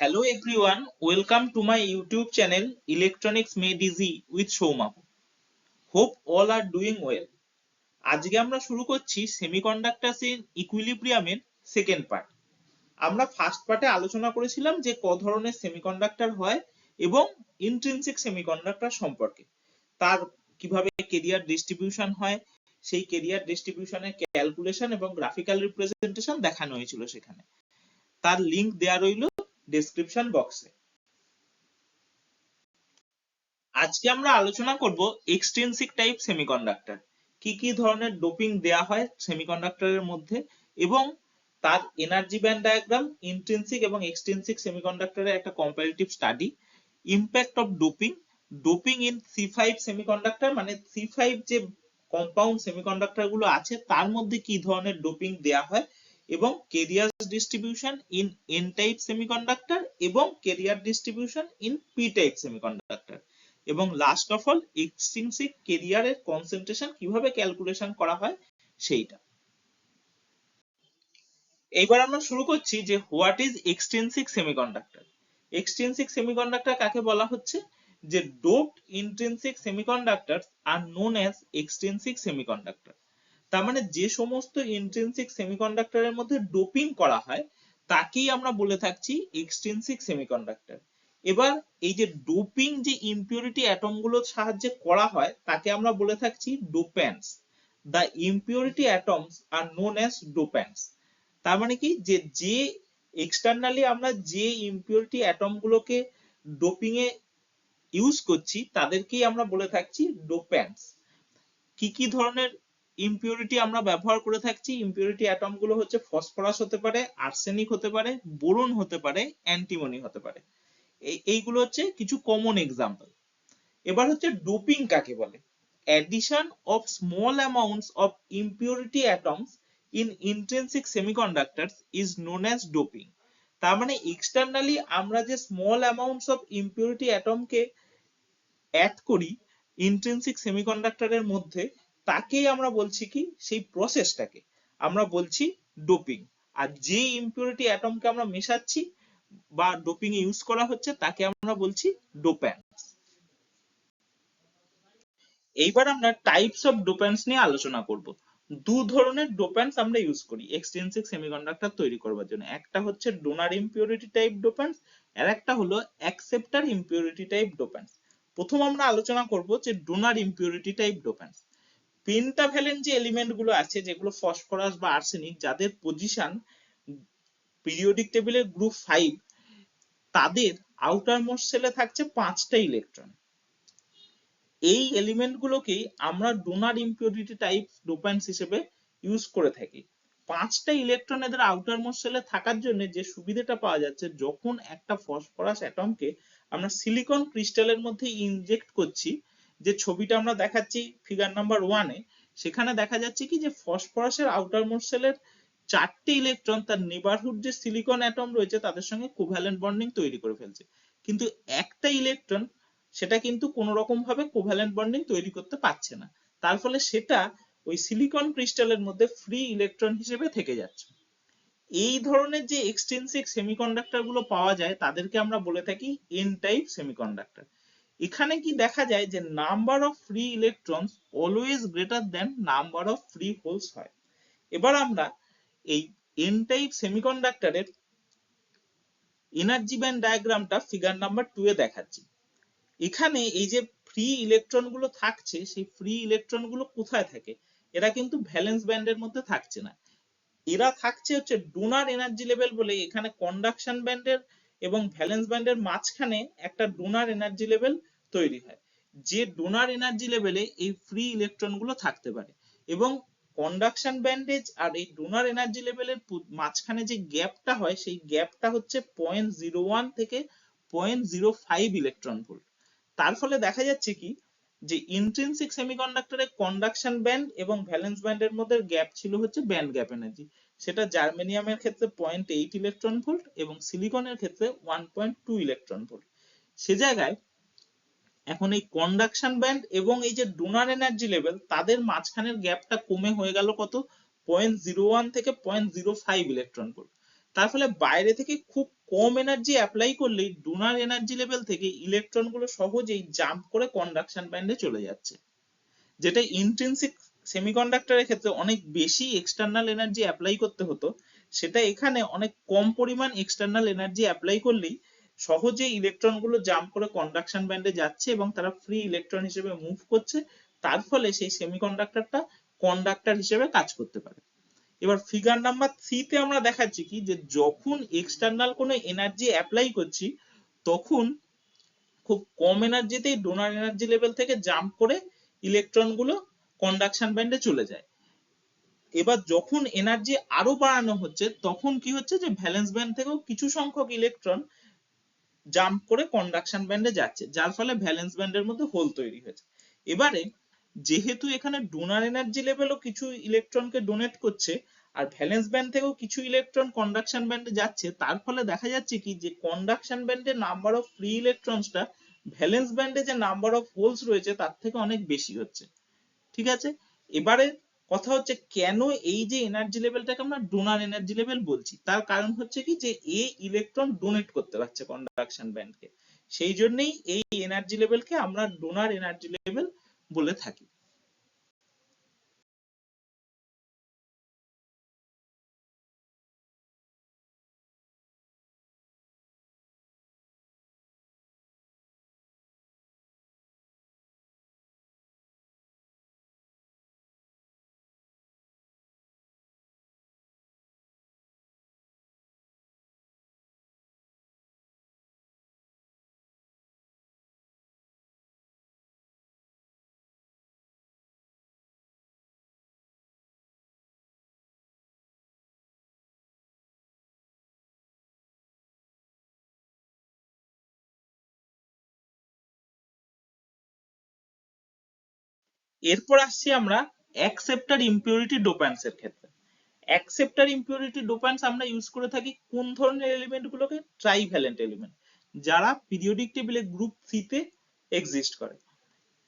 Hello everyone, welcome to my YouTube channel Electronics Made Easy with Showmapu. Hope all are doing well. আজকে আমরা শুরু করছি semiconductors in equilibrium এর second part. আমরা first পার্টে আলোচনা করেছিলাম যে ক ধরনের সেমিকন্ডাক্টর হয় এবং ইন্ট্রিনসিক সেমিকন্ডাক্টর সম্পর্কে, তার কিভাবে কেরিয়ার ডিস্ট্রিবিউশন হয়, সেই কেরিয়ার ডিস্ট্রিবিউশনের ক্যালকুলেশন এবং গ্রাফিক্যাল রিপ্রেজেন্টেশন দেখানো হয়েছিল সেখানে। তার লিংক দেয়া রইল ডেসক্রিপশন বক্সে। আজকে আমরা আলোচনা করব এক্সট্রিনসিক টাইপ সেমিকন্ডাক্টর, কি কি ধরনের ডোপিং দেয়া হয় সেমিকন্ডাক্টরের মধ্যে এবং তার এনার্জি ব্যান্ড ডায়াগ্রাম, ইন্ট্রিনসিক এবং এক্সট্রিনসিক সেমিকন্ডাক্টরের একটা comparative study, impact of doping, doping in C5 semiconductor, মানে C5 যে কম্পাউন্ড সেমিকন্ডাক্টর গুলো আছে তার মধ্যে কি ধরনের ডোপিং দেয়া হয়, এবং carrier distribution in N type semiconductor এবং carrier distribution in P type semiconductor, এবং লাস্ট অফ অল এক্সট্রিনসিক কেরিয়ারের কনসেন্ট্রেশন কিভাবে ক্যালকুলেশন করা হয় সেইটা। এইবার আমরা শুরু করছি যে what is extrinsic semiconductor. Extrinsic semiconductor কাকে বলা হচ্ছে? যে doped intrinsic semiconductors are known as extrinsic semiconductor. তার মানে যে সমস্ত ইন্ট্রিনসিক সেমিকন্ডাক্টরের মধ্যে ডোপিং করা হয় তাকেই আমরা বলে থাকছি এক্সট্রিনসিক সেমিকন্ডাক্টর। এবার এই যে ডোপিং যে ইম্পিউরিটি অ্যাটম গুলোর সাহায্যে করা হয় তাকে আমরা বলে থাকছি dopants. The impurity atoms are known as dopants. তার মানে কি, যে এক্সটার্নালি আমরা যে ইম্পিউরিটি অ্যাটম গুলোকে ডোপিং এ ইউজ করছি তাদেরকেই আমরা বলে থাকছি ডোপ্যান্টস। কি কি ধরনের ইম্পিউরিটি আমরা ব্যবহার করে থাকছি? ইম্পিউরিটি অ্যাটম গুলো হচ্ছে ফসফরাস হতে পারে, আর্সেনিক হতে পারে, বোরন হতে পারে, অ্যান্টিমনি হতে পারে। এইগুলো হচ্ছে কিছু কমন এক্সাম্পল। এবার হচ্ছে ডোপিং কাকে বলে? addition of small amounts of impurity atoms in intrinsic semiconductors is known as doping. তার মানে এক্সটার্নালি আমরা যে small amounts of impurity atom কে অ্যাড করি ইন্ট্রিনসিক সেমিকন্ডাক্টরের মধ্যে তাকেই আমরা বলছি কি, সেই প্রসেসটাকে আমরা বলছি ডোপিং। আর যে ইম্পিউরিটি অ্যাটমকে আমরা মেশাচ্ছি বা ডোপিং এ ইউজ করা হচ্ছে তাকে আমরা বলছি ডোপ্যান্টস। এইবার আমরা টাইপস অফ ডোপ্যান্টস নিয়ে আলোচনা করব। দু ধরনের ডোপ্যান্টস আমরা ইউজ করি এক্সট্রিনসিক সেমিকন্ডাক্টর তৈরি করবার জন্য। একটা হচ্ছে ডোনার ইম্পিউরিটি টাইপ ডোপ্যান্টস, আর একটা হলো অ্যাকসেপ্টর ইম্পিউরিটি টাইপ ডোপ্যান্টস। প্রথম আমরা আলোচনা করব যে donor impurity type dopants. Pentavalent যে এলিমেন্ট গুলো আছে যেগুলো ফসফরাস বা আর্সেনিক, যাদের পজিশন পিরিয়ডিক টেবিলের গ্রুপ 5, তাদের আউটার মোস্ট সেলে থাকছে 5টা ইলেকট্রন। এই এলিমেন্ট গুলোকেই আমরা ডোনার ইম্পিউরিটি টাইপ ডোপ্যান্টস হিসেবে ইউজ করে থাকি। 5টা ইলেকট্রন এদের আউটার মোস্ট সেলে থাকার জন্য যে সুবিধাটা পাওয়া যাচ্ছে, যখন একটা ফসফরাস অ্যাটমকে আমরা সিলিকন ক্রিস্টালের মধ্যে ইনজেক্ট করছি, যে ছবিটা আমরা দেখাচ্ছি ফিগার নাম্বার 1 এ, সেখানে দেখা যাচ্ছে কি যে ফসফরাসের আউটার মোস্ট সেলের 4টে ইলেকট্রন তার নেবারহুড যে সিলিকন অ্যাটম রয়েছে তাদের সঙ্গে কোভ্যালেন্ট বন্ডিং তৈরি করে ফেলছে, কিন্তু একটা ইলেকট্রন সেটা কিন্তু কোনো রকম ভাবে কোভ্যালেন্ট বন্ডিং তৈরি করতে পারছে না। তার ফলে সেটা ওই সিলিকন ক্রিস্টালের মধ্যে ফ্রি ইলেকট্রন হিসেবে থেকে যাচ্ছে। এই ধরনের যে এক্সট্রিনসিক সেমিকন্ডাক্টর গুলো পাওয়া যায় তাদেরকে আমরা বলে থাকি এন টাইপ সেমিকন্ডাক্টর। এখানে কি দেখা যায় যে number of free electrons always greater than number of free holes হয়। এবার আমরা এই এন টাইপ সেমিকন্ডাক্টরের এনার্জি ব্যান্ড ডায়াগ্রামটা ফিগার নাম্বার 2 এ দেখাচ্ছি। এখানে এই যে ফ্রি ইলেকট্রন গুলো থাকছে, সেই ফ্রি ইলেকট্রন গুলো কোথায় থাকে? এরা কিন্তু ভ্যালেন্স ব্যান্ডের মধ্যে থাকছে না, এরা থাকছে হচ্ছে ডোনার এনার্জি লেভেল বলে। এখানে কন্ডাকশন ব্যান্ডের এবং ভ্যালেন্স ব্যান্ডের মাঝখানে একটা ডোনার এনার্জি লেভেল তৈরি হয়, যে ডোনার এনার্জি লেভেলে এই ফ্রি ইলেকট্রন গুলো থাকতে পারে। এবং কন্ডাকশন ব্যান্ডেজ আর এই ডোনার এনার্জি লেভেলের মাঝখানে যে গ্যাপটা হয় সেই গ্যাপটা হচ্ছে 0.01 থেকে 0.05 ইলেকট্রন ভোল্ট। তার ফলে দেখা যাচ্ছে কি যে ইন্ট্রিনসিক সেমিকন্ডাক্টরে কন্ডাকশন ব্যান্ড এবং ভ্যালেন্স ব্যান্ডের মধ্যে গ্যাপ ছিল হচ্ছে ব্যান্ড গ্যাপ এনার্জি। সেটা জার্মেনিয়ামের ক্ষেত্রে 0.8 ইলেকট্রন ভোল্ট এবং সিলিকনের ক্ষেত্রে 1.2 ইলেকট্রন ভোল্ট। সে জায়গায় এখন এই কন্ডাকশন ব্যান্ড এবং এই যে ডোনার এনার্জি লেভেল তাদের মাঝখানের গ্যাপটা কমে হয়ে গেল কত? 0.01 থেকে 0.05 ইলেকট্রন ভোল্ট। তার ফলে বাইরে থেকে খুব কম এনার্জি অ্যাপ্লাই করলেই ডোনার এনার্জি লেভেল থেকে ইলেকট্রন গুলো সহজেই জাম্প করে কন্ডাকশন ব্যান্ডে চলে যাচ্ছে, যেটা ইন্ট্রিনসিক সেমিকন্ডাক্টরের ক্ষেত্রে অনেক বেশি এক্সটার্নাল এনার্জি অ্যাপ্লাই করতে হতো, সেটা এখানে অনেক কম পরিমাণ এক্সটার্নাল এনার্জি অ্যাপ্লাই করলেই সহজে ইলেকট্রন গুলো জাম্প করে কন্ডাকশন ব্যান্ডে যাচ্ছে এবং তারা ফ্রি ইলেকট্রন হিসেবে মুভ করছে, তার ফলে সেই সেমিকন্ডাক্টরটা কন্ডাক্টর হিসেবে কাজ করতে পারে। এবার ফিগার নাম্বার 3 তে আমরা দেখাচ্ছি কি যে যখন এক্সটার্নাল কোনো এনার্জি অ্যাপ্লাই করছি তখন খুব কম এনার্জিতেই ডোনার এনার্জি লেভেল থেকে জাম্প করে ইলেকট্রন গুলো কন্ডাকশন ব্যান্ডে চলে যায়। এবার যখন এনার্জি আরো বাড়ানো হচ্ছে তখন কি হচ্ছে যে ভ্যালেন্স ব্যান্ড থেকেও কিছু সংখ্যক ইলেকট্রন জাম্প করে কন্ডাকশন ব্যান্ডে যাচ্ছে, যার ফলে ভ্যালেন্স ব্যান্ডের মধ্যে হোল তৈরি হয়েছে। এবারে যেহেতু এখানে ডোনার এনার্জি লেভেলও কিছু ইলেকট্রনকে ডোনেট করছে আর ভ্যালেন্স ব্যান্ড থেকেও কিছু ইলেকট্রন কন্ডাকশন ব্যান্ডে যাচ্ছে, তার ফলে দেখা যাচ্ছে কি যে কন্ডাকশন ব্যান্ডে নাম্বার অফ ফ্রি ইলেকট্রনসটা ভ্যালেন্স ব্যান্ডে যে নাম্বার অফ হোলস রয়েছে তার থেকে অনেক বেশি হচ্ছে। ঠিক আছে, এবারে কথা হচ্ছে কেন এই যে এনার্জি লেভেলটাকে আমরা ডোনার এনার্জি লেভেল বলছি, তার কারণ হচ্ছে কি যে এ ইলেকট্রন ডোনেট করতে পারছে কন্ডাকশন ব্যান্ডকে, সেই জন্যই এই এনার্জি লেভেলকে আমরা ডোনার এনার্জি লেভেল বলে থাকি। এরপর আসছি আমরা অ্যাকসেপ্টার ইমপিউরিটি ডোপ্যান্টস এর ক্ষেত্রে। অ্যাকসেপ্টার ইমপিউরিটি ডোপ্যান্টস আমরা ইউজ করে থাকি কোন ধরনের এলিমেন্ট গুলোকে? ট্রাইভ্যালেন্ট এলিমেন্ট, যারা পিরিয়ডিক টেবিলে গ্রুপ সি তে এক্সিস্ট করে।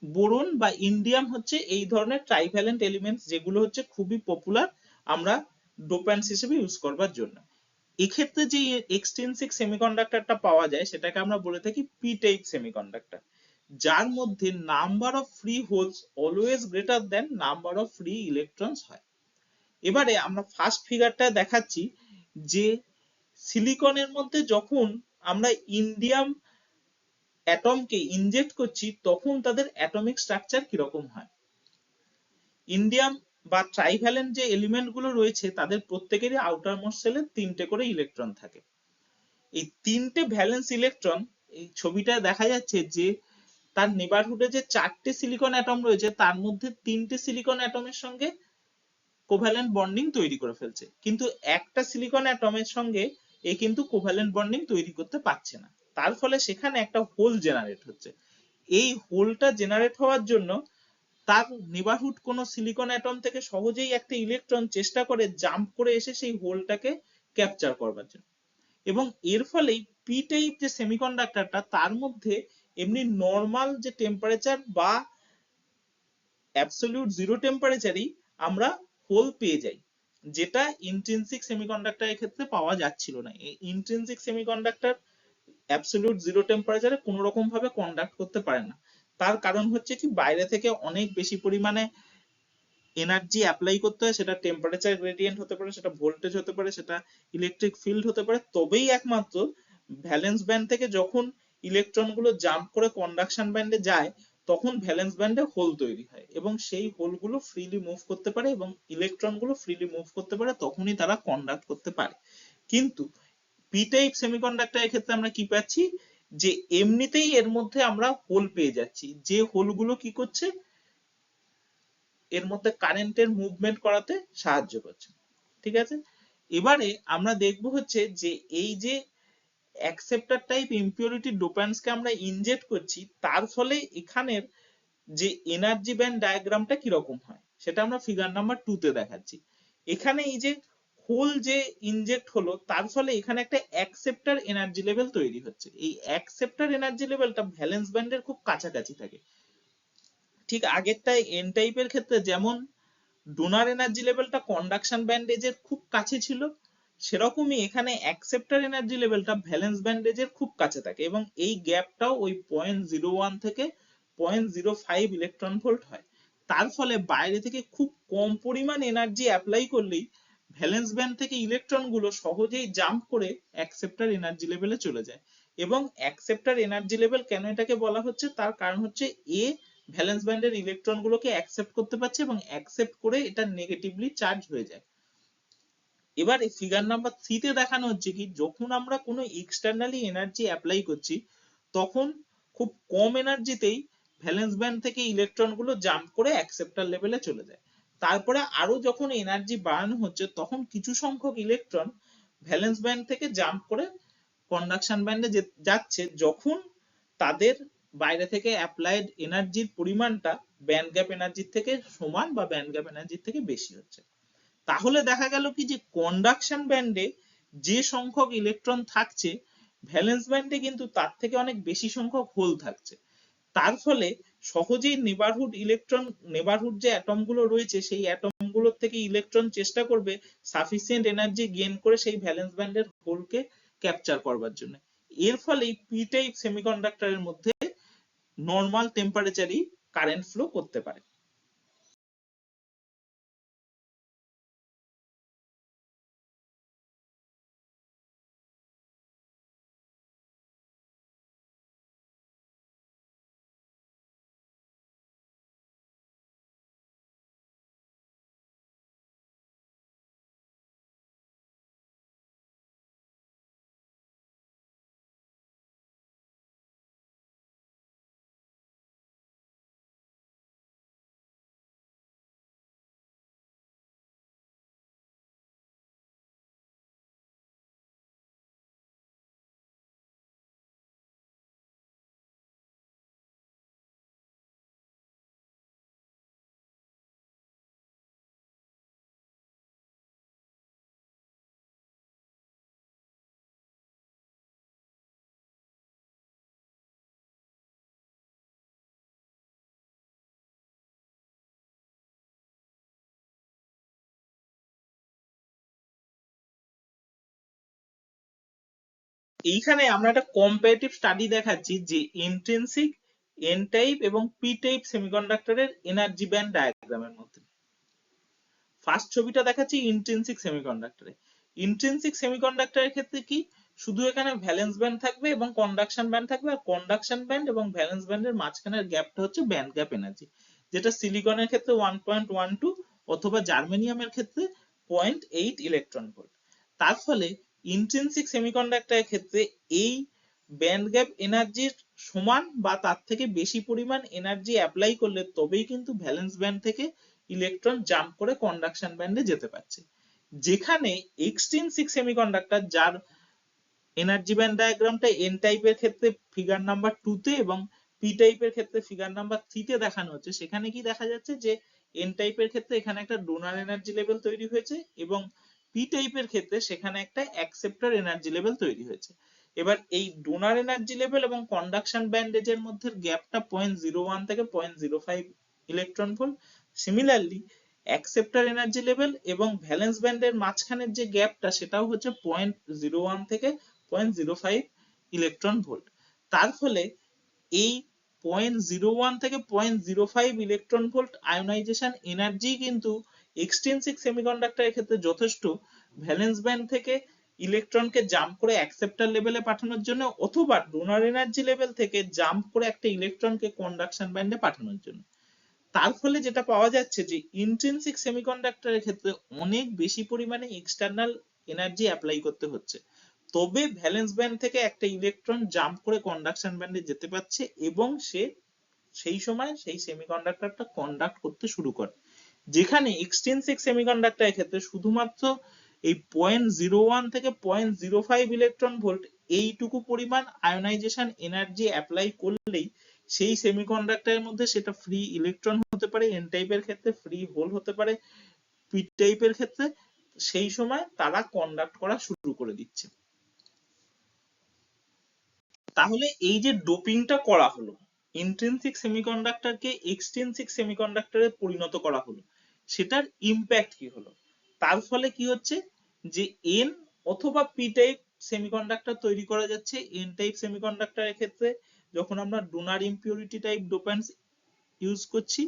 বোরন বা ইন্ডিয়াম হচ্ছে এই ধরনের ট্রাইভ্যালেন্ট এলিমেন্টস যেগুলো হচ্ছে খুবই পপুলার আমরা ডোপ্যান্টস হিসেবে ইউজ করবার জন্য। এক্ষেত্রে যে এক্সট্রিনসিক সেমিকন্ডাক্টরটা পাওয়া যায় সেটাকে আমরা বলে থাকি পি টাইপ সেমিকন্ডাক্টর, যার মধ্যে number of free holes always greater than number of free electrons হয়। এবারে আমরা ফার্স্ট ফিগারটা দেখাচ্ছি যে সিলিকনের মধ্যে যখন আমরা ইন্ডিয়াম অ্যাটমকে ইনজেক্ট করছি তখন তাদের অ্যাটমিক স্ট্রাকচার কিরকম হয়। ইন্ডিয়াম বা ট্রাইভ্যালেন্ট যে এলিমেন্ট গুলো রয়েছে তাদের প্রত্যেকেরই আউটার মোস্ট সেলে 3টে করে ইলেকট্রন থাকে। এই 3টে ভ্যালেন্স ইলেকট্রন, এই ছবিটায় দেখা যাচ্ছে যে তার নেবারহুডে যে 4টে সিলিকন অ্যাটম রয়েছে তার মধ্যে 3টে সিলিকন অ্যাটমের সঙ্গে কোভ্যালেন্ট বন্ডিং তৈরি করে ফেলছে, কিন্তু একটা সিলিকন অ্যাটমের সঙ্গে এ কিন্তু কোভ্যালেন্ট বন্ডিং তৈরি করতে পারছে না, তার ফলে সেখানে একটা হোল জেনারেট হচ্ছে। এই হোলটা জেনারেট হওয়ার জন্য তার নেবারহুড কোনো সিলিকন অ্যাটম থেকে সহজেই একটা ইলেকট্রন চেষ্টা করে জাম্প করে এসে সেই হোলটাকে ক্যাপচার করবার জন্য, এবং এর ফলেই পি টাইপ যে সেমিকন্ডাক্টরটা তার মধ্যে এমনি নর্মাল যে টেম্পারেচার বা অ্যাবসলিউট জিরো টেম্পারেচারেই আমরা হোল পেয়ে যাই, যেটা ইন্ট্রিনসিক সেমিকন্ডাক্টরের ক্ষেত্রে পাওয়া যাচ্ছিল না। এই ইন্ট্রিনসিক সেমিকন্ডাক্টর অ্যাবসলিউট জিরো টেম্পারেচারে কোনো রকম ভাবে কন্ডাক্ট করতে পারে না, তার কারণ হচ্ছে কি বাইরে থেকে অনেক বেশি পরিমাণে এনার্জি অ্যাপ্লাই করতে হয়, সেটা টেম্পারেচার গ্রেডিয়েন্ট হতে পারে, সেটা ভোল্টেজ হতে পারে, সেটা ইলেকট্রিক ফিল্ড হতে পারে, তবেই একমাত্র ভ্যালেন্স ব্যান্ড থেকে যখন ইলেকট্রন গুলো জাম্প করে কন্ডাকশন ব্যান্ডে যায় তখন ভ্যালেন্স ব্যান্ডে হোল তৈরি হয় এবং সেই হোল গুলো ফ্রিলি মুভ করতে পারে এবং ইলেকট্রন গুলো ফ্রিলি মুভ করতে পারে, তখনই তারা কন্ডাক্ট করতে পারে। কিন্তু পি টাইপ সেমিকন্ডাক্টরের ক্ষেত্রে আমরা কি পাচ্ছি যে এমনিতেই এর মধ্যে আমরা হোল পেয়ে যাচ্ছি, যে হোলগুলো কি করছে এর মধ্যে কারেন্টের মুভমেন্ট করাতে সাহায্য করছে। ঠিক আছে, এবারে আমরা দেখব হচ্ছে যে এই যে অ্যাকসেপ্টার টাইপ ইমপিউরিটি ডোপ্যান্টসকে আমরা ইনজেক্ট করছি তার ফলে এখানের যে এনার্জি ব্যান্ড ডায়াগ্রামটা কিরকম হয় সেটা আমরা ফিগার নাম্বার 2 তে দেখাচ্ছি। এখানে এই যে হোল যে ইনজেক্ট হলো তার ফলে এখানে একটা অ্যাকসেপ্টার এনার্জি লেভেল তৈরি হচ্ছে, এই অ্যাকসেপ্টার এনার্জি লেভেলটা ভ্যালেন্স ব্যান্ডের খুব কাছাকাছি থাকে। ঠিক আগেরটাই এন টাইপের ক্ষেত্রে যেমন ডোনার এনার্জি লেভেলটা কন্ডাকশন ব্যান্ড এজের খুব কাছে ছিল, সেরকমই এখানে অ্যাকসেপ্টার এনার্জি লেভেলটা ভ্যালেন্স ব্যান্ডেজের খুব কাছে থাকে এবং এই গ্যাপটাও ওই 0.01 থেকে 0.05 ইলেকট্রন ভোল্ট হয়। তার ফলে বাইরে থেকে খুব কম পরিমাণ এনার্জি অ্যাপ্লাই করলেই ভ্যালেন্স ব্যান্ড থেকে ইলেকট্রন গুলো সহজেই জাম্প করে অ্যাকসেপ্টার এনার্জি লেভেলে চলে যায়। এবং অ্যাকসেপ্টার এনার্জি লেভেল কেন এটাকে বলা হচ্ছে, তার কারণ হচ্ছে এ ভ্যালেন্স ব্যান্ডের ইলেকট্রন গুলোকে অ্যাকসেপ্ট করতে পারছে এবং অ্যাকসেপ্ট করে এটা নেগেটিভলি চার্জ হয়ে যায়। এবার ফিগার নাম্বার 3 তে দেখানো হচ্ছে কি, যখন আমরা কোনো এক্সটার্নালি এনার্জি অ্যাপ্লাই করছি তখন খুব কম এনার্জিতেই ভ্যালেন্স ব্যান্ড থেকে ইলেকট্রন গুলো জাম্প করে অ্যাকসেপ্টার লেভেলে চলে যায়। তারপরে আরো যখন এনার্জি বাড়ানো হচ্ছে তখন কিছু সংখ্যক ইলেকট্রন ভ্যালেন্স ব্যান্ড থেকে জাম্প করে কন্ডাকশন ব্যান্ডে যাচ্ছে, যখন তাদের বাইরে থেকে অ্যাপ্লাইড এনার্জির পরিমাণটা ব্যান্ড গ্যাপ এনার্জির থেকে সমান বা ব্যান্ড গ্যাপ এনার্জির থেকে বেশি হচ্ছে। তাহলে দেখা গেল কি যে কন্ডাকশন ব্যান্ডে যে সংখ্যক ইলেকট্রন থাকছে ভ্যালেন্স ব্যান্ডে কিন্তু তার থেকে অনেক বেশি সংখ্যক হোল থাকছে। তার ফলে সহজেই নেবারহুড যে অ্যাটম গুলো রয়েছে সেই অ্যাটম গুলোর থেকে ইলেকট্রন চেষ্টা করবে সাফিসিয়েন্ট এনার্জি গেইন করে সেই ভ্যালেন্স ব্যান্ডের হোলকে ক্যাপচার করবার জন্য। এর ফলে পি টাইপ সেমিকন্ডাক্টরের মধ্যে নর্মাল টেম্পারেচারই কারেন্ট ফ্লো করতে পারে। এইখানে আমরা একটা কম্পারেটিভ স্টাডি দেখাচ্ছি যে ইন্ট্রিনসিক, এন টাইপ এবং পি টাইপ সেমিকন্ডাক্টরের এনার্জি ব্যান্ড ডায়াগ্রামের মধ্যে। ফার্স্ট ছবিটা দেখাচ্ছি ইন্ট্রিনসিক সেমিকন্ডাক্টরে। ইন্ট্রিনসিক সেমিকন্ডাক্টরের ক্ষেত্রে কি, শুধু এখানে ভ্যালেন্স ব্যান্ড থাকবে এবং কন্ডাকশন ব্যান্ড থাকবে, আর কন্ডাকশন ব্যান্ড এবং ভ্যালেন্স ব্যান্ডের মাঝখানের গ্যাপটা হচ্ছে ব্যান্ড গ্যাপ এনার্জি, যেটা সিলিকনের ক্ষেত্রে 1.12 অথবা জার্মেনিয়ামের ক্ষেত্রে 0.8 ইলেকট্রন ভোল্ট। তার ফলে ইন্ট্রিনসিক সেমিকন্ডাক্টরের ক্ষেত্রে এই ব্যান্ড গ্যাপ এনার্জির সমান বা তার থেকে বেশি পরিমাণ এনার্জি অ্যাপ্লাই করলে তবেই কিন্তু ভ্যালেন্স ব্যান্ড থেকে ইলেকট্রন জাম্প করে কন্ডাকশন ব্যান্ডে যেতে পারছে। যেখানে এক্সট্রিনসিক সেমিকন্ডাক্টর, যার এনার্জি ব্যান্ড ডায়াগ্রামটা এন টাইপের ক্ষেত্রে ফিগার নাম্বার 2 তে এবং পি টাইপের ক্ষেত্রে ফিগার নাম্বার 3 তে দেখানো হচ্ছে, সেখানে কি দেখা যাচ্ছে যে এন টাইপের ক্ষেত্রে এখানে একটা ডোনার এনার্জি লেভেল তৈরি হয়েছে এবং পি টাইপের ক্ষেত্রে সেখানে একটা অ্যাকসেপ্টর এনার্জি লেভেল তৈরি হয়েছে। এবার এই ডোনার এনার্জি লেভেল এবং কন্ডাকশন ব্যান্ডেজের মধ্যে গ্যাপটা 0.01 থেকে 0.05 electron volt. Similarly acceptor energy level এবং ভ্যালেন্স ব্যান্ডের মাঝখানের যে গ্যাপটা সেটাও হচ্ছে 0.01 থেকে 0.05 ইলেকট্রন ভোল্ট। তার ফলে এই 0.01 থেকে 0.05 ইলেকট্রন ভোল্ট আয়োনাইজেশন এনার্জি কিন্তু এক্সট্রিনসিক সেমিকন্ডাক্টরের ক্ষেত্রে যথেষ্ট ভ্যালেন্স ব্যান্ড থেকে ইলেকট্রনকে জাম্প করে অ্যাকসেপ্টর লেভেলে পাঠানোর জন্য, অথবা ডোনার এনার্জি লেভেল থেকে জাম্প করে একটা ইলেকট্রনকে কন্ডাকশন ব্যান্ডে পাঠানোর জন্য। তার ফলে যেটা পাওয়া যাচ্ছে যে ইন্ট্রিনসিক সেমিকন্ডাক্টরের ক্ষেত্রে অনেক বেশি পরিমাণে এক্সটার্নাল এনার্জি অ্যাপ্লাই করতে হচ্ছে, তবে ভ্যালেন্স ব্যান্ড থেকে একটা ইলেকট্রন জাম্প করে কন্ডাকশন ব্যান্ডে যেতে পারছে এবং সে সেই সময় সেই সেমিকন্ডাক্টরটা কন্ডাক্ট করতে শুরু করে। যেখানে এক্সট্রিনসিক সেমিকন্ডাক্টরের ক্ষেত্রে শুধুমাত্র এই 0.01 থেকে 0.05 ইলেকট্রন ভোল্ট এইটুকু পরিমাণ আয়োনাইজেশন এনার্জি অ্যাপ্লাই করলেই সেই সেমিকন্ডাক্টরের মধ্যে সেটা ফ্রি ইলেকট্রন হতে পারে, এন টাইপের ক্ষেত্রে ফ্রি হোল হতে পারে, পি টাইপের ক্ষেত্রে সেই সময় তারা কন্ডাক্ট করা শুরু করে দিচ্ছে। তাহলে এই যে ডোপিংটা করা হলো, ইন্ট্রিনসিক সেমিকন্ডাক্টরকে এক্সট্রিনসিক সেমিকন্ডাক্টরে পরিণত করা হলো, সেটার ইম্প্যাক্ট কি হলো? তার ফলে কি হচ্ছে যে এন অথবা পি টাইপ সেমিকন্ডাক্টর তৈরি করা যাচ্ছে এন টাইপ সেমিকন্ডাক্টরের ক্ষেত্রে যখন আমরা ডোনার ইম্পিউরিটি টাইপ ডোপেন্টস ইউজ করছি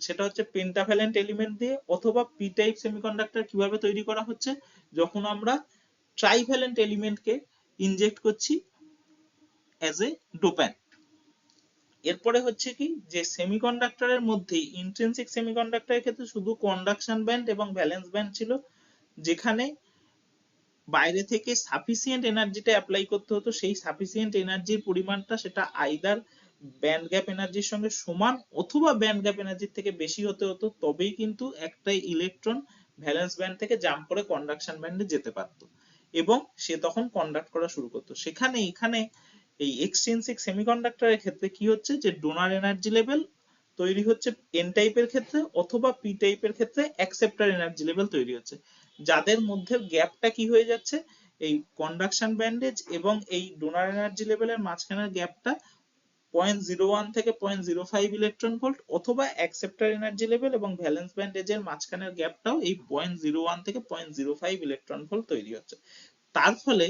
সেটা হচ্ছে পেন্টাভ্যালেন্ট এলিমেন্ট দিয়ে, অথবা পি টাইপ সেমিকন্ডাক্টর কিভাবে তৈরি করা হচ্ছে যখন আমরা ট্রাইভ্যালেন্ট এলিমেন্টকে ইনজেক্ট করছি অ্যাজ এ ডোপ্যান্ট। এরপরে হচ্ছে কি যে সেমিকন্ডাক্টরের মধ্যে ইন্ট্রিনসিক সেমিকন্ডাক্টরের ক্ষেত্রে শুধু কন্ডাকশন ব্যান্ড এবং ভ্যালেন্স ব্যান্ড ছিল, যেখানে বাইরে থেকে সাফিসিয়েন্ট এনার্জিটা অ্যাপ্লাই করতে হতো, সেই সাফিসিয়েন্ট এনার্জির পরিমাণটা সেটা আইদার ব্যান্ড গ্যাপ এনার্জির সঙ্গে সমান অথবা ব্যান্ড গ্যাপ এনার্জির থেকে বেশি হতে হতো, তবেই কিন্তু একটা ইলেকট্রন ভ্যালেন্স ব্যান্ড থেকে জাম্প করে কন্ডাকশন ব্যান্ডে যেতে পারতো এবং সে তখন কন্ডাক্ট করা শুরু করতো। সেখানে এখানে এই এক্সট্রিনসিক সেমিকন্ডাক্টরের ক্ষেত্রে কি হচ্ছে যে ডোনার এনার্জি লেভেল তৈরি হচ্ছে এন টাইপের ক্ষেত্রে, অথবা পি টাইপের ক্ষেত্রে অ্যাকসেপ্টার এনার্জি লেভেল তৈরি হচ্ছে, যাদের মধ্যে গ্যাপটা কি হয়ে যাচ্ছে এই কন্ডাকশন ব্যান্ডেজ এবং এই ডোনার এনার্জি লেভেলের মাঝখানের গ্যাপটা 0.01 থেকে 0.05 ইলেকট্রন ভোল্ট, অথবা অ্যাকসেপ্টার এনার্জি লেভেল এবং ভ্যালেন্স ব্যান্ডেজের মাঝখানের গ্যাপটাও এই 0.01 থেকে 0.05 ইলেকট্রন ভোল্ট তৈরি হচ্ছে। তার ফলে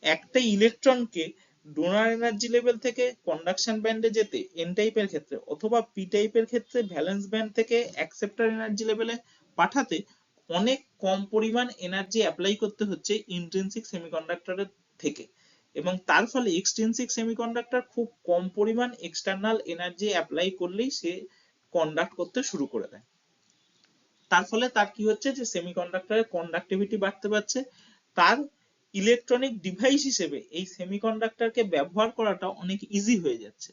একটা ইলেকট্রনকে ডোনার এনার্জি লেভেল থেকে কন্ডাকশন ব্যান্ডে যেতে এন টাইপের ক্ষেত্রে অথবা পি টাইপের ক্ষেত্রে ভ্যালেন্স ব্যান্ড থেকে অ্যাকসেপ্টার এনার্জি লেভেলে পাঠাতে অনেক কম পরিমাণ এনার্জি অ্যাপ্লাই করতে হচ্ছে ইন্ট্রিনসিক সেমিকন্ডাক্টরের থেকে, এবং তার ফলে এক্সট্রিনসিক সেমিকন্ডাক্টর খুব কম পরিমাণ এক্সটার্নাল এনার্জি অ্যাপ্লাই করলেই সে কন্ডাক্ট করতে শুরু করে দেয়। তার ফলে তার কি হচ্ছে যে সেমিকন্ডাক্টরের কন্ডাক্টিভিটি বাড়তে পারছে, তার ইলেকট্রনিক ডিভাইস হিসেবে এই সেমিকন্ডাক্টরকে ব্যবহার করাটা অনেক ইজি হয়ে যাচ্ছে,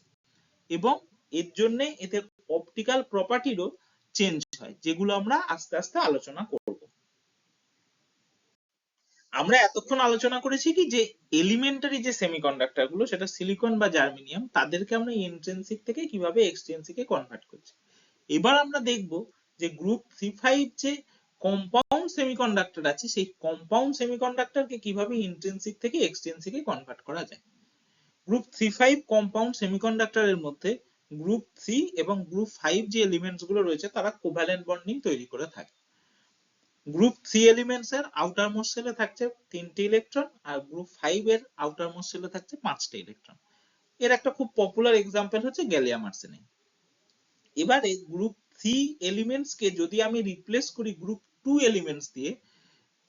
এবং এর জন্য এদের অপটিক্যাল প্রপার্টিরও চেঞ্জ হয়, যেগুলো আমরা আস্তে আস্তে আলোচনা করব। আমরা এতক্ষণ আলোচনা করেছি কি যে এলিমেন্টারি যে সেমিকন্ডাক্টর গুলো সেটা সিলিকন বা জার্মেনিয়াম, তাদেরকে আমরা ইন্ট্রিনসিক থেকে কিভাবে এক্সট্রিনসিকে কনভার্ট করছি। এবার আমরা দেখব যে গ্রুপ C5 যে কম্পাউন্ড সেমিকন্ডাক্টর আছে সেই কম্পাউন্ড সেমিকন্ডাক্টরকে কিভাবে ইন্ট্রিনসিক থেকে এক্সট্রিনসিকে কনভার্ট করা যায়। গ্রুপ C5 কম্পাউন্ড সেমিকন্ডাক্টরের মধ্যে গ্রুপ সি এবং গ্রুপ 5 যে এলিমেন্টস গুলো রয়েছে তারা কোভ্যালেন্ট বন্ডিং তৈরি করে থাকে। গ্রুপ 3 এলিমেন্টস এর আউটার মোস্ট শেলে থাকছে 3টে ইলেকট্রন, আর গ্রুপ 5 এর আউটার মোস্ট শেলে থাকছে 5টে ইলেকট্রন। এর একটা খুব পপুলার এক্সাম্পল হচ্ছে গ্যালিয়াম আর্সেনাইড। এবারে গ্রুপ 3 এলিমেন্টস কে যদি আমি রিপ্লেস করি গ্রুপ 2 এলিমেন্টস দিয়ে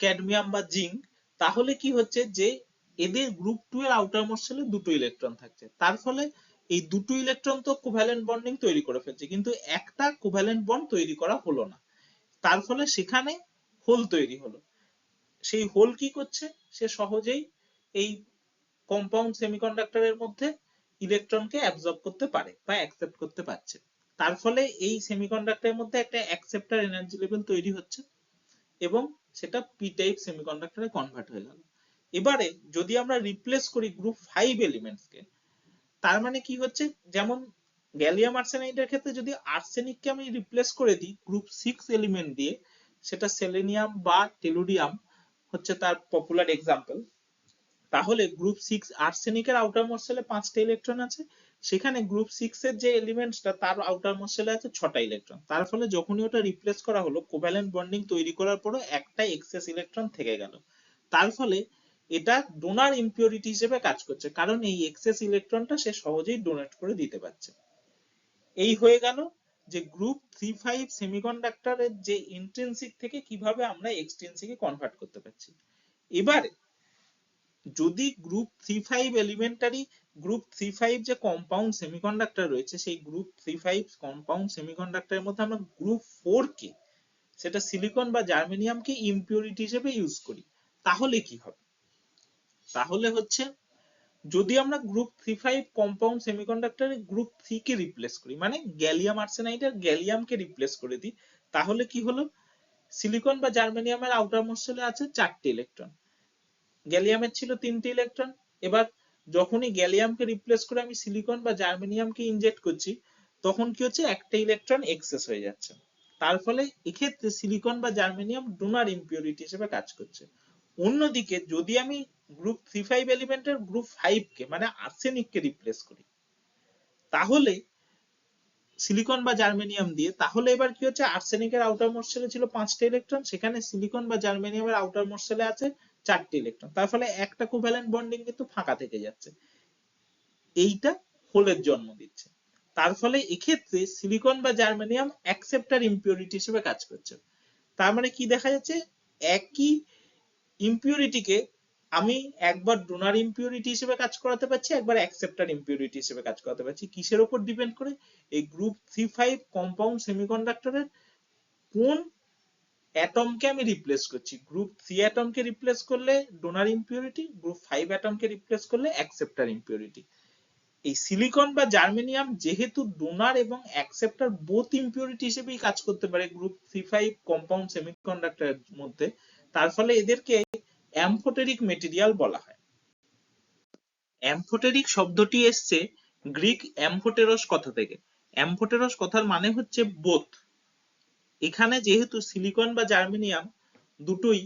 ক্যাডমিয়াম বা জিঙ্ক, তাহলে কি হচ্ছে যে এদের গ্রুপ 2 এর আউটার মোস্ট শেলে দুটো ইলেকট্রন থাকছে, তার ফলে এই দুটো ইলেকট্রন তো কোভ্যালেন্ট বন্ডিং তৈরি করে ফেলছে, কিন্তু একটা কোভ্যালেন্ট বন্ড তৈরি করা হলো না, তার ফলে সেখানে হোল তৈরি হলো। সেই হোল কি করছে, সে সহজেই এই কম্পাউন্ড সেমিকন্ডাক্টরের মধ্যে ইলেকট্রনকে অ্যাবজর্ব করতে পারে বা অ্যাকসেপ্ট করতে পারছে, তার ফলে এই সেমিকন্ডাক্টরের মধ্যে একটা অ্যাকসেপ্টার এনার্জি লেভেল তৈরি হচ্ছে এবং সেটা পি টাইপ সেমিকন্ডাক্টরে কনভার্ট হয়ে গেল। এবারে যদি আমরা রিপ্লেস করি গ্রুপ 5 এলিমেন্টসকে, তার মানে কি হচ্ছে, যেমন গ্যালিয়াম আর্সেনাইডের ক্ষেত্রে যদি আর্সেনিককে আমি রিপ্লেস করে দিই গ্রুপ 6 এলিমেন্ট দিয়ে, সেটা সেলেনিয়াম বা টেলুরিয়াম হচ্ছে তার পপুলার এক্সাম্পল, তাহলে গ্রুপ 6 আর্সেনিকের আউটার মোস্ট শেলে 5টে ইলেকট্রন আছে, সেখানে গ্রুপ 6 এর যে এলিমেন্টসটা তার আউটার মোস্ট শেলে আছে 6টা ইলেকট্রন, তার ফলে যখনই ওটা রিপ্লেস করা হলো কোভ্যালেন্ট বন্ডিং তৈরি করার পরও একটা এক্সেস ইলেকট্রন থেকে গেল, তার ফলে এটা ডোনার ইম্পিউরিটি হিসেবে কাজ করছে, কারণ এই এক্সেস ইলেকট্রনটা সে সহজেই ডোনেট করে দিতে পারছে। এই হয়ে গেল যে গ্রুপ 3-5 সেমিকন্ডাক্টরের যে ইন্ট্রিনসিক থেকে কিভাবে আমরা এক্সট্রিনসিকে কনভার্ট করতে পারছি। এবারে যদি গ্রুপ 3-5 এলিমেন্টারি গ্রুপ 3-5 যে কম্পাউন্ড সেমিকন্ডাক্টর রয়েছে সেই গ্রুপ 3-5 কম্পাউন্ড সেমিকন্ডাক্টরের মধ্যে আমরা গ্রুপ 4 কে, সেটা সিলিকন বা জার্মেনিয়ামকে ইম্পিউরিটি হিসেবে ইউজ করি, তাহলে কি হবে? তাহলে হচ্ছে যদি আমরা গ্রুপ 3-5 কম্পাউন্ড সেমিকন্ডাক্টরে গ্রুপ 3 কে রিপ্লেস করি, মানে গ্যালিয়াম আর্সেনাইডের গ্যালিয়ামকে রিপ্লেস করে দিই, তাহলে কি হলো, সিলিকন বা জার্মেনিয়ামের আউটার মোস্ট শেলে আছে 4টে ইলেকট্রন, গ্যালিয়ামের ছিল 3টে ইলেকট্রন। এবার যখনই গ্যালিয়ামকে রিপ্লেস করে আমি সিলিকন বা জার্মেনিয়ামকে ইনজেক্ট করছি, তখন কি হচ্ছে, একটা ইলেকট্রন এক্সেস হয়ে যাচ্ছে, তার ফলে এক্ষেত্রে সিলিকন বা জার্মেনিয়াম ডোনার ইম্পিউরিটি হিসেবে কাজ করছে। অন্যদিকে যদি আমি গ্রুপ 3-5 এলিমেন্টের গ্রুপ 5 কে মানে আর্সেনিককে রিপ্লেস করি তাহলে সিলিকন বা জার্মেনিয়াম দিয়ে, তাহলে এবার কি হচ্ছে, আর্সেনিকের আউটার মোস্ট শেলে ছিল 5টে ইলেকট্রন, সেখানে সিলিকন বা জার্মেনিয়ামের আউটার মোস্ট শেলে আছে 4টি ইলেকট্রন, তার ফলে একটা কোভ্যালেন্ট বন্ডিং কিন্তু ফাঁকা থেকে যাচ্ছে, এইটা হোলের জন্ম দিচ্ছে। তার ফলে এক্ষেত্রে সিলিকন বা জার্মেনিয়াম অ্যাকসেপ্টর ইম্পিউরিটি হিসেবে কাজ করছে। তার মানে কি দেখা যাচ্ছে, একই ইম্পিউরিটিকে আমি একবার ডোনার ইম্পিউরিটি হিসেবে কাজ করাতে পারছি, একবার অ্যাকসেপ্টর ইম্পিউরিটি হিসেবে কাজ করাতে পারছি। কিসের উপর ডিপেন্ড করে? এই গ্রুপ 3,5 কম্পাউন্ড সেমিকন্ডাক্টরের কোন অ্যাটমকে আমি রিপ্লেস করছি। গ্রুপ 3 অ্যাটমকে রিপ্লেস করলে ডোনার ইম্পিউরিটি, গ্রুপ 5 অ্যাটমকে রিপ্লেস করলে অ্যাকসেপ্টর ইম্পিউরিটি। এই সিলিকন বা জার্মেনিয়াম যেহেতু ডোনার এবং অ্যাকসেপ্টর বোথ ইম্পিউরিটি হিসেবেই কাজ করতে পারে গ্রুপ 3,5 কম্পাউন্ড সেমিকন্ডাক্টরের মধ্যে, তার ফলে এদেরকে অ্যাম্ফোটেরিক মেটেরিয়াল বলা হয়। অ্যাম্ফোটেরিক শব্দটি এসছে গ্রিক অ্যাম্ফোটেরস কথা থেকে। অ্যাম্ফোটেরস কথার মানে হচ্ছে বোথ। এখানে যেহেতু সিলিকন বা জার্মেনিয়াম দুটোই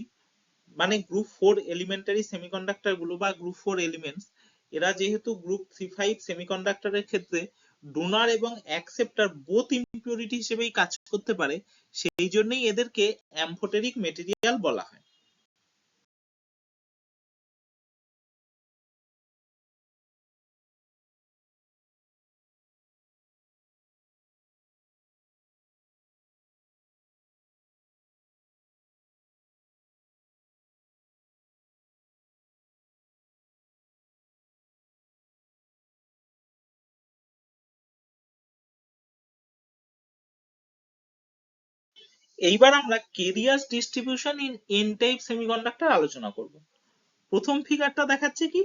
মানে গ্রুপ 4 এলিমেন্টারি সেমিকন্ডাক্টর গুলো বা গ্রুপ 4 এলিমেন্টস, এরা যেহেতু গ্রুপ 3,5 সেমিকন্ডাক্টরের ক্ষেত্রে ডোনার এবং অ্যাকসেপ্টর বোথ ইম্পিউরিটি হিসেবেই কাজ করতে পারে, সেই জন্যই এদেরকে অ্যাম্ফোটেরিক মেটেরিয়াল বলা হয়। এইবার আমরা carriers distribution in N type semiconductor আলোচনা করব। প্রথম ফিগারটা দেখাচ্ছে কি,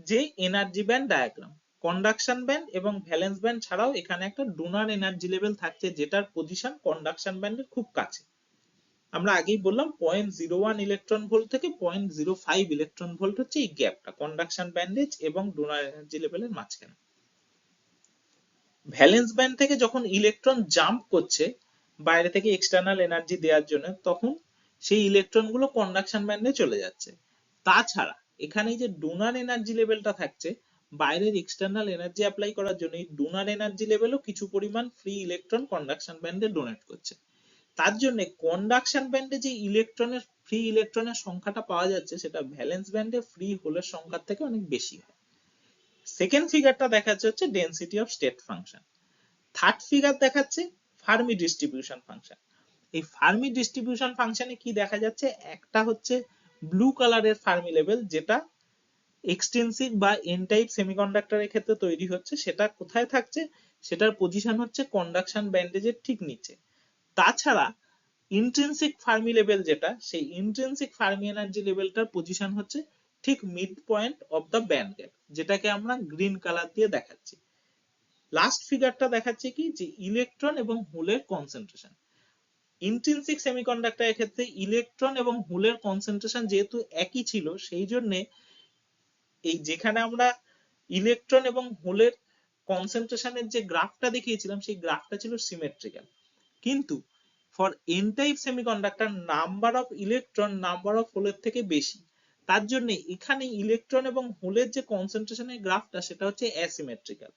যে energy band diagram. Conduction band এবং ভ্যালেন্স ব্যান্ড ছাড়াও এখানে একটা ডোনার এনার্জি লেভেল থাকছে, যেটার পজিশন কন্ডাকশন ব্যান্ডের খুব কাছে। আমরা আগেই বললাম 0.01 ইলেকট্রন ভোল্ট থেকে 0.05 ইলেকট্রন ভোল্ট হচ্ছে এই গ্যাপটা কন্ডাকশন ব্যান্ডেজ এবং ডোনার এনার্জি লেভেলের মাঝখানে। ভ্যালেন্স ব্যান্ড থেকে যখন ইলেকট্রন জাম্প করছে বাইরে থেকে এক্সটার্নাল এনার্জি দেওয়ার জন্য, তখন সেই ইলেকট্রন গুলো কন্ডাকশন ব্যান্ডে চলে যাচ্ছে। তাছাড়া এখানে যে ডোনার এনার্জি লেভেলটা থাকছে, বাইরের এক্সটার্নাল এনার্জি অ্যাপ্লাই করার জন্য এই ডোনার এনার্জি লেভেলও কিছু পরিমাণ ফ্রি ইলেকট্রন কন্ডাকশন ব্যান্ডে ডোনেট করছে। তার জন্য কন্ডাকশন ব্যান্ডে যে ইলেকট্রনের ফ্রি ইলেকট্রনের সংখ্যাটা পাওয়া যাচ্ছে, সেটা ভ্যালেন্স ব্যান্ডে ফ্রি হোলের সংখ্যার থেকে অনেক বেশি হয়। সেকেন্ড ফিগারটা দেখাচ্ছে হচ্ছে density of state function. Third figure দেখাচ্ছে ফার্মি ডিস্ট্রিবিউশন ফাংশন। এই ফার্মি ডিস্ট্রিবিউশন ফাংশনে কি দেখা যাচ্ছে, একটা হচ্ছে ব্লু কালারের ফার্মি লেভেল, যেটা এক্সট্রিনসিক বা এন টাইপ সেমিকন্ডাক্টরের ক্ষেত্রে তৈরি হচ্ছে। সেটা কোথায় থাকছে? সেটার পজিশন হচ্ছে কন্ডাকশন ব্যান্ডেজের ঠিক নিচে। তাছাড়া ইন্ট্রিনসিক ফার্মি লেভেল যেটা, সেই ইন্ট্রিনসিক ফার্মি এনার্জি লেভেলটার পজিশন হচ্ছে ঠিক mid point of the band gap, যেটাকে আমরা গ্রিন কালার দিয়ে দেখাচ্ছি। লাস্ট ফিগারটা দেখাচ্ছে কি, যে ইলেকট্রন এবং হোলের কনসেন্ট্রেশন। ইন্ট্রিনসিক সেমিকন্ডাক্টরের ক্ষেত্রে ইলেকট্রন এবং হোলের কনসেন্ট্রেশন যেহেতু একই ছিল, সেই জন্য এই যেখানে আমরা ইলেকট্রন এবং হোলের কনসেন্ট্রেশনের যে গ্রাফটা দেখিয়েছিলাম, সেই গ্রাফটা ছিল সিমেট্রিক্যাল। কিন্তু for N type semiconductor number of electron number of হোলের থেকে বেশি। তার জন্য এখানে ইলেকট্রন এবং হোলের যে কনসেন্ট্রেশনের গ্রাফটা, সেটা হচ্ছে অ্যাসিমেট্রিক্যাল।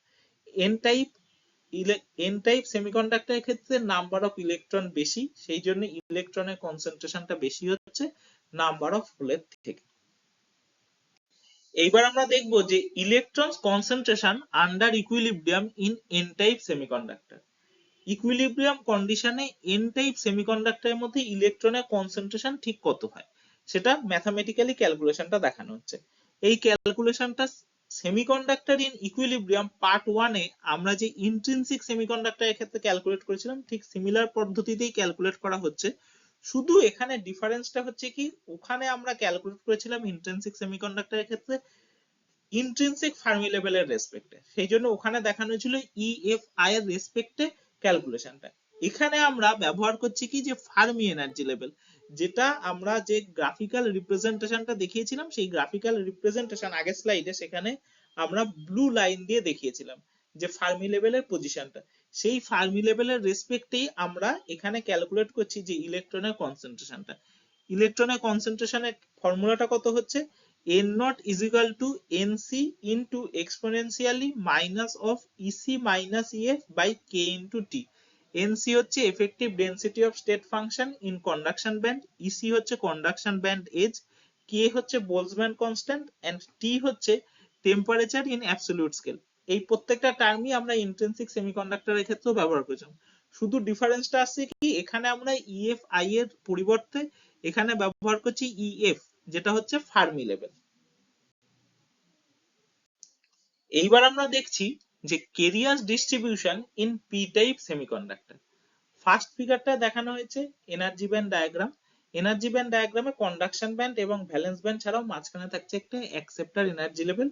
এন টাইপ সেমিকন্ডাক্টরের ক্ষেত্রে নাম্বার অফ ইলেকট্রন বেশি, সেই জন্য ইলেকট্রনের কনসেন্ট্রেশনটা বেশি হচ্ছে নাম্বার অফ হোলের থেকে। এইবার আমরা দেখব যে electron concentration under equilibrium in N type semiconductor. Equilibrium কন্ডিশনে এন টাইপ সেমিকন্ডাক্টরের মধ্যে ইলেকট্রনের কনসেন্ট্রেশন ঠিক কত হয়, সেটা ম্যাথমেটিক্যালি ক্যালকুলেশনটা দেখানো হচ্ছে। এই ক্যালকুলেশনটা সেমিকন্ডাক্টর ইন ইকুইলিব্রিয়াম পার্ট 1 এ আমরা যে ইন্ট্রিনসিক সেমিকন্ডাক্টরের ক্ষেত্রে ক্যালকুলেট করেছিলাম, ঠিক সিমিলার পদ্ধতিতেই ক্যালকুলেট করা হচ্ছে। শুধু এখানে ডিফারেন্সটা হচ্ছে কি, ওখানে আমরা ক্যালকুলেট করেছিলাম ইন্ট্রিনসিক সেমিকন্ডাক্টরের ক্ষেত্রে ইন্ট্রিনসিক ফার্মি লেভেলের রেসপেক্টে, সেই জন্য ওখানে দেখানো ছিল ইএফআই এর রেসপেক্টে ক্যালকুলেশনটা। এখানে আমরা ব্যবহার করছি কি, যে ফার্মি এনার্জি লেভেল, যেটা আমরা যে গ্রাফিক্যাল রিপ্রেজেন্টেশনটা দেখিয়েছিলাম, সেই গ্রাফিক্যাল রিপ্রেজেন্টেশন আগের স্লাইডে, সেখানে আমরা ব্লু লাইন দিয়ে দেখিয়েছিলাম যে ফার্মি লেভেলের পজিশনটা। সেই ফার্মি লেভেলের রেসপেক্টেই আমরা এখানে ক্যালকুলেট করছি যে ইলেকট্রনের কনসেন্ট্রেশনটা। ইলেকট্রনের কনসেন্ট্রেশনের ফর্মুলাটা কত হচ্ছে, n naught is equal to nc into exponentially minus of ec minus ef by k into t. nc হচ্ছে effective density of state function in conduction band, ec হচ্ছে conduction band edge, কে হচ্ছে বোলজম্যান কনস্ট্যান্ট এন্ড টি হচ্ছে temperature in absolute scale. এই প্রত্যেকটা টার্মই আমরা intrinsic সেমিকন্ডাক্টরের ক্ষেত্রেও ব্যবহার করেছিলাম। শুধু ডিফারেন্সটা আসছে কি, এখানে আমরা EFI এর পরিবর্তে এখানে ব্যবহার করছি EF, যেটা হচ্ছে ফার্মি লেভেল। এইবার আমরা দেখছি যে carrier distribution in P type semiconductor. First ফিগারটা দেখানো হয়েছে energy band diagram. Energy band ডায়াগ্রামে কন্ডাকশন ব্যান্ড এবং ভ্যালেন্স ব্যান্ড ছাড়াও মাঝখানে থাকছে একটা অ্যাকসেপ্টার এনার্জি লেভেল।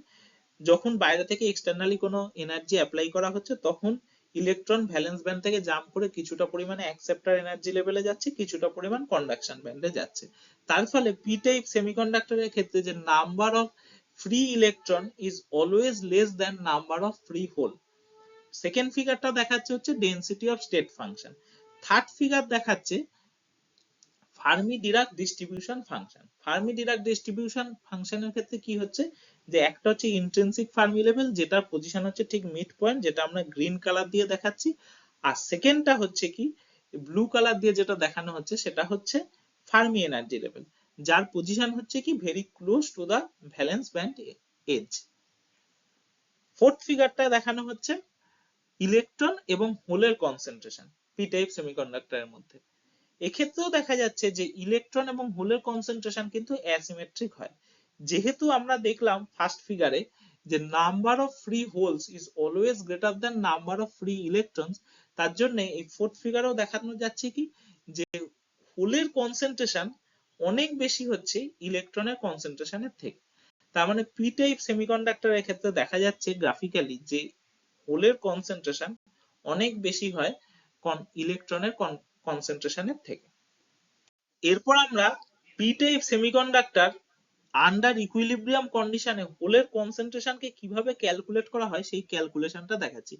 যখন বাইরে থেকে এক্সটার্নালি কোনো এনার্জি অ্যাপ্লাই করা হচ্ছে তখন ইলেকট্রন ভ্যালেন্স ব্যান্ড থেকে জাম্প করে কিছুটা পরিমাণে অ্যাকসেপ্টার এনার্জি লেভেলে যাচ্ছে, কিছুটা পরিমাণ কন্ডাকশন ব্যান্ডে যাচ্ছে। তার ফলে পি টাইপ সেমিকন্ডাক্টরের ক্ষেত্রে যে number of free electron is always less than number of free hole. Second ফিগারটা দেখাচ্ছে হচ্ছে density of state function. Third figure দেখাচ্ছে Fermi Dirac distribution function. Fermi Dirac distribution ফাংশনের ক্ষেত্রে কি হচ্ছে যে একটা হচ্ছে ইন্ট্রিনসিক ফার্মি লেভেল, যেটার পজিশন হচ্ছে ঠিক মিড পয়েন্ট, যেটা আমরা গ্রিন কালার দিয়ে দেখাচ্ছি। আর সেকেন্ডটা হচ্ছে কি ব্লু কালার দিয়ে যেটা দেখানো হচ্ছে সেটা হচ্ছে ফার্মি এনার্জি লেভেল, যার পজিশন হচ্ছে কি very close to the valence band edge. Fourth ফিগারটা দেখানো হচ্ছে ইলেকট্রন এবং হোলের কনসেন্ট্রেশন পি টাইপ সেমিকন্ডাক্টরের মধ্যে। এক্ষেত্রেও দেখা যাচ্ছে যে ইলেকট্রন এবং হোলের কনসেন্ট্রেশন কিন্তু অ্যাসিমেট্রিক হয়। যেহেতু আমরা দেখলাম ফার্স্ট ফিগারে যে number of free holes is always greater than number of free electrons, তার জন্য এই ফোর্থ ফিগারেও দেখানো যাচ্ছে কি যে হোলের কনসেন্ট্রেশন অনেক বেশি হচ্ছে ইলেকট্রনের কনসেন্ট্রেশনের থেকে। তার মানে পি টাইপ সেমিকন্ডাক্টরের ক্ষেত্রে দেখা যাচ্ছে গ্রাফিক্যালি যে হোলের কনসেন্ট্রেশন অনেক বেশি হয় ইলেকট্রনের কনসেন্ট্রেশনের থেকে। এরপর আমরা P type semiconductor under equilibrium কন্ডিশনে হোলের কনসেন্ট্রেশনকে কিভাবে ক্যালকুলেট করা হয় সেই ক্যালকুলেশনটা দেখাচ্ছি।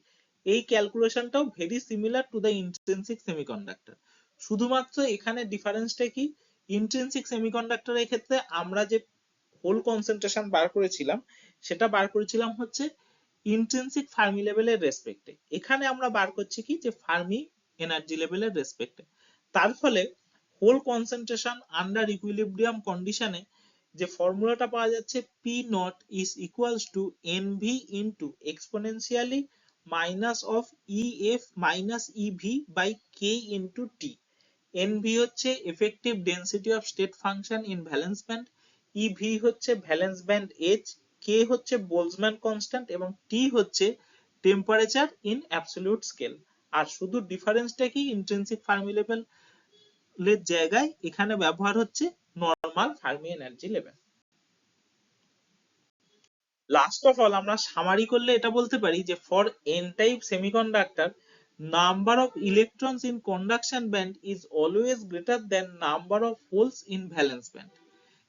এই ক্যালকুলেশনটাও very similar to the intrinsic semiconductor. শুধুমাত্র এখানে ডিফারেন্সটা কি, ইন্ট্রিনসিক সেমিকন্ডাক্টরের ক্ষেত্রে আমরা যে হোল কনসেন্ট্রেশন বার করেছিলাম সেটা বার করেছিলাম হচ্ছে ইন্ট্রিনসিক ফার্মি লেভেলের রেসপেক্টে। এখানে আমরা বার করছি কি যে ফার্মি এনার্জি লেভেলের রেসপেক্টে। তার ফলে হোল কনসেন্ট্রেশন আন্ডার ইকুইলিব্রিয়াম কন্ডিশনে যে ফর্মুলাটা পাওয়া যাচ্ছে P nought is equals to NV into exponentially minus of EF minus EV by K into T. NV হচ্ছে effective density of state function in valence band, EV হচ্ছে valence band edge, K হচ্ছে Boltzmann constant এবং T হচ্ছে temperature in absolute scale. আর শুধু ডিফারেন্সটা কি, intrinsic Fermi level এর জায়গায় এখানে ব্যবহার হচ্ছে normal Fermi energy level. Last of all আমরা সামারি করলে এটা বলতে পারি যে for N type semiconductor number of electrons in conduction band is always greater than number of holes in valence band.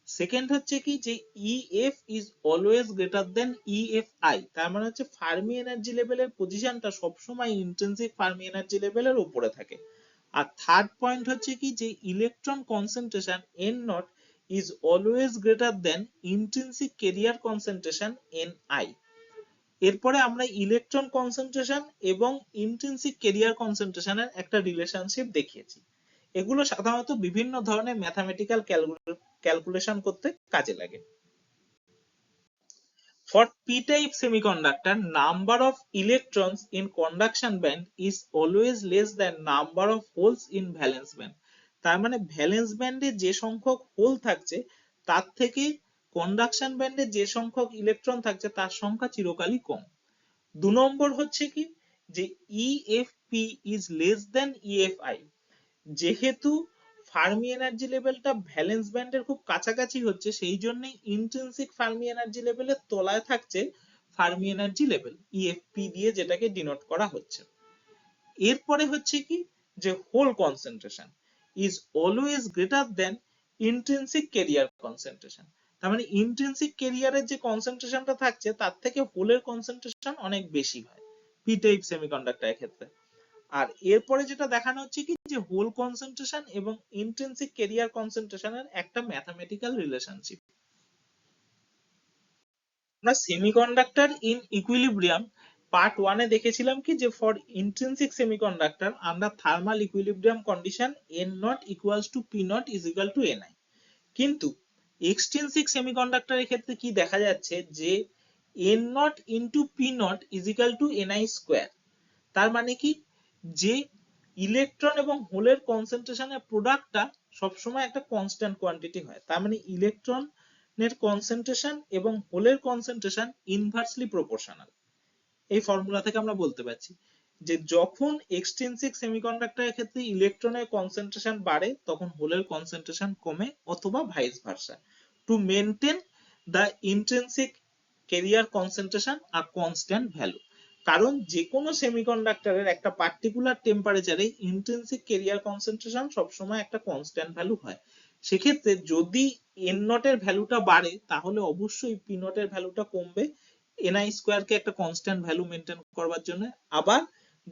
Second হচ্ছে কি যে EF is always greater than EFI, তার মানে হচ্ছে ফার্মি এনার্জি লেভেলের পজিশনটা সবসময় ইন্ট্রিনসিক ফার্মি এনার্জি লেভেলের উপরে থাকে। আর থার্ড পয়েন্ট হচ্ছে কি যে electron concentration N not is always greater than intrinsic carrier concentration NI। এরপরে আমরা ইলেকট্রন কনসেন্ট্রেশন এবং ইন্ট্রিনসিক ক্যারিয়ার কনসেন্ট্রেশনের একটা রিলেশনশিপ দেখিয়েছি। এগুলো সাধারণত বিভিন্ন ধরনের ম্যাথমেটিক্যাল ক্যালকুলেশন করতে কাজে লাগে। For p-type semiconductor, number of electrons in conduction band is always less than number of holes in valence band. তার মানে ভ্যালেন্স ব্যান্ডে যে সংখ্যক হোল থাকছে তার থেকে কন্ডাকশন ব্যান্ডে যে সংখ্যক ইলেকট্রন থাকছে তার সংখ্যা চিরকালই কম। 2 নম্বর হচ্ছে কি যে EFP is less than EFI। যেহেতু ফার্মি এনার্জি লেভেলটা ভ্যালেন্স ব্যান্ডের খুব কাছাকাছি হচ্ছে সেই জন্য ইন্ট্রিনসিক ফার্মি এনার্জি লেভেলের তলায় থাকছে ফার্মি এনার্জি লেভেল EFP দিয়ে, যেটাকে ডিনোট করা হচ্ছে। এরপরে হচ্ছে কি যে hole concentration is always greater than intrinsic carrier concentration. তার মানে ইন্ট্রিনসিক ক্যারিয়ারের যে কনসেন্ট্রেশনটা থাকছে তার থেকে হোলের কনসেন্ট্রেশন অনেক বেশি হয় পি টাইপ সেমিকন্ডাক্টরের ক্ষেত্রে। আর এরপরে যেটা দেখানো হচ্ছে কি যে হোল কনসেন্ট্রেশন এবং ইন্ট্রিনসিক ক্যারিয়ার কনসেন্ট্রেশনের একটা ম্যাথমেটিক্যাল রিলেশনশিপ। আমরা সেমিকন্ডাক্টর ইন ইকুইলিব্রিয়াম পার্ট 1 এ দেখেছিলাম কি যে for intrinsic semiconductor under thermal equilibrium condition N not equals to P not is equal to Ni। কিন্তু এক্সট্রিনসিক সেমিকন্ডাক্টরের ক্ষেত্রে কি দেখা যাচ্ছে যে n nought into P nought is equal to ni square. তার মানে কি, যে ইলেকট্রন এবং হোলের কনসেন্ট্রেশনের প্রোডাক্টটা সবসময় একটা কনস্ট্যান্ট কোয়ান্টিটি হয়। তার মানে ইলেকট্রনের কনসেন্ট্রেশন এবং হোলের কনসেন্ট্রেশন ইনভার্সলি প্রপোর্শনাল। এই ফর্মুলা থেকে আমরা বলতে পারছি যে যখন এক্সট্রিনসিক সেমিকন্ডাক্টরের ক্ষেত্রে ইলেকট্রনের কনসেন্ট্রেশন বাড়ে তখন হোলের কনসেন্ট্রেশন কমে, অথবা vice versa, to maintain the intrinsic carrier concentration আর কনস্ট্যান্ট ভ্যালু। কারণ যে কোনো সেমিকন্ডাক্টরের একটা পার্টিকুলার টেম্পারেচারে ইন্ট্রিনসিক ক্যারিয়ার কনসেন্ট্রেশন সবসময় একটা কনস্ট্যান্ট ভ্যালু হয়। সেক্ষেত্রে যদি এন নটের ভ্যালুটা বাড়ে তাহলে অবশ্যই পি নটের ভ্যালুটা কমবে ni স্কোয়ার কে একটা কনস্ট্যান্ট ভ্যালু মেনটেন করবার জন্য। আবার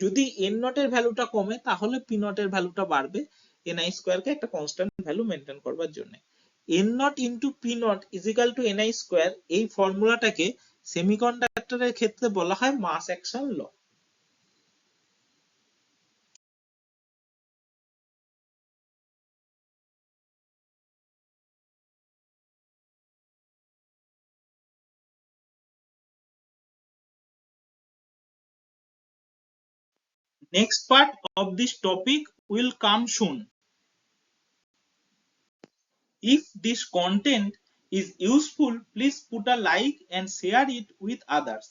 যদি এন নটের ভ্যালুটা কমে তাহলে পি নটের ভ্যালুটা বাড়বে ni স্কোয়ার কে একটা কনস্ট্যান্ট ভ্যালু মেনটেন করবার জন্য। n nought into P nought is equal to ni square, এই ফর্মুলাটাকে সেমিকন্ডাক্টরের ক্ষেত্রে বলা হয় mass action law. Next part of this topic will come soon. If this content is useful, please put a like and share it with others.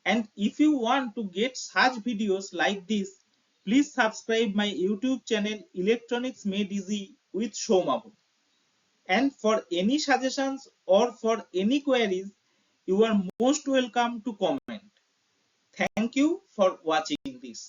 And if you want to get such videos like this, please subscribe my YouTube channel Electronics Made Easy with Shomabu. And for any suggestions or for any queries, you are most welcome to comment. Thank you for watching this.